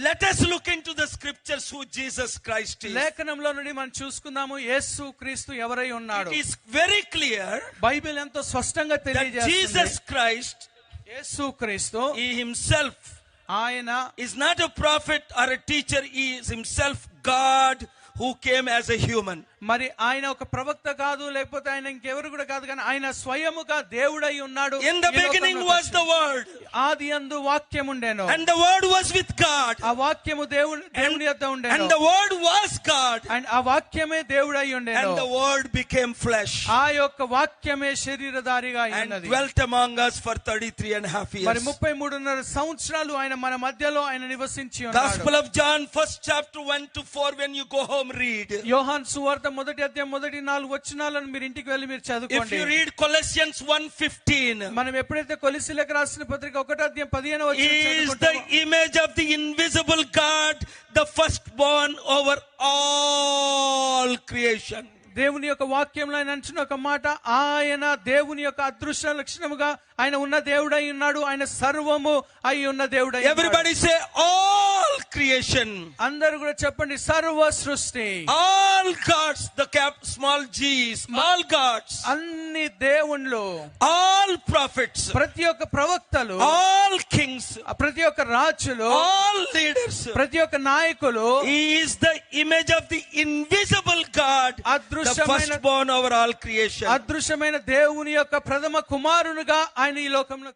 Let us look into the scriptures who Jesus Christ is. లేఖనంలో నుండి మనం చూసుకుందాము యేసు క్రీస్తు ఎవరై ఉన్నాడు. It is very clear Bible ఎంతో స్పష్టంగా that తెలియజేస్తుంది. Jesus Christ, యేసు క్రీస్తు he himself ఆయన is not a prophet or a teacher. He is himself God who came as a human. మరి ఆయన ఒక ప్రవక్త కాదు, లేకపోతే ఆయన ఇంకెవరు కూడా కాదు, కానీ ఆయన స్వయముగా దేవుడై ఉన్నాడు. In the beginning was the word, ఆది యందు వాక్యం ఉండెను, and the word was with God, ఆ వాక్యము దేవుని యొద్ద ఉండెను, and the word was God, and ఆ వాక్యమే దేవుడై ఉండెను, and the word became flesh ఆ యొక్క వాక్యమే శరీరధారిగా and ఉన్నది. dwelt among us for 33.5 మరి years. 33.5 సంవత్సరాలు ఆయన మన మధ్యలో ఆయన నివసించి ఉన్నాడు. Gospel of John, 1st chapter 1-4. When you go home, read. యోహాను సువార్త మొదటి అధ్యాయం మొదటి 4 వచనాలను మీరు ఇంటికి వెళ్ళి మీరు If చదువుకోండి. you read Colossians 1:15, మనం ఎప్పుడైతే కొలస్సీలకు రాసిన పత్రిక 1వ అధ్యాయం 15వ he వచనం is the చదువుకుంటామో, image of the invisible God, the firstborn over all creation. దేవుని యొక్క వాక్యంలో ఆయన అంటున్న ఒక మాట, ఆయన దేవుని యొక్క అదృశ్య లక్షణముగా ఆయన ఉన్న దేవుడై ఉన్నాడు, ఆయన సర్వము అయి ఉన్న దేవుడై ఉన్నాడు. Everybody say all creation, అందరూ కూడా చెప్పండి, సర్వ సృష్టి, all gods, the small g's, all gods, అన్ని దేవుళ్ళు, all prophets, ప్రతి ఒక్క ప్రవక్తలు, all kings, ప్రతి ఒక్క రాజులు, all leaders. ప్రతి ఒక్క నాయకులు, He is the image of the invisible God, the firstborn over all creation. అదృశ్యమైన దేవుని యొక్క ప్రథమ కుమారునిగా ఆయన ఈ లోకంలో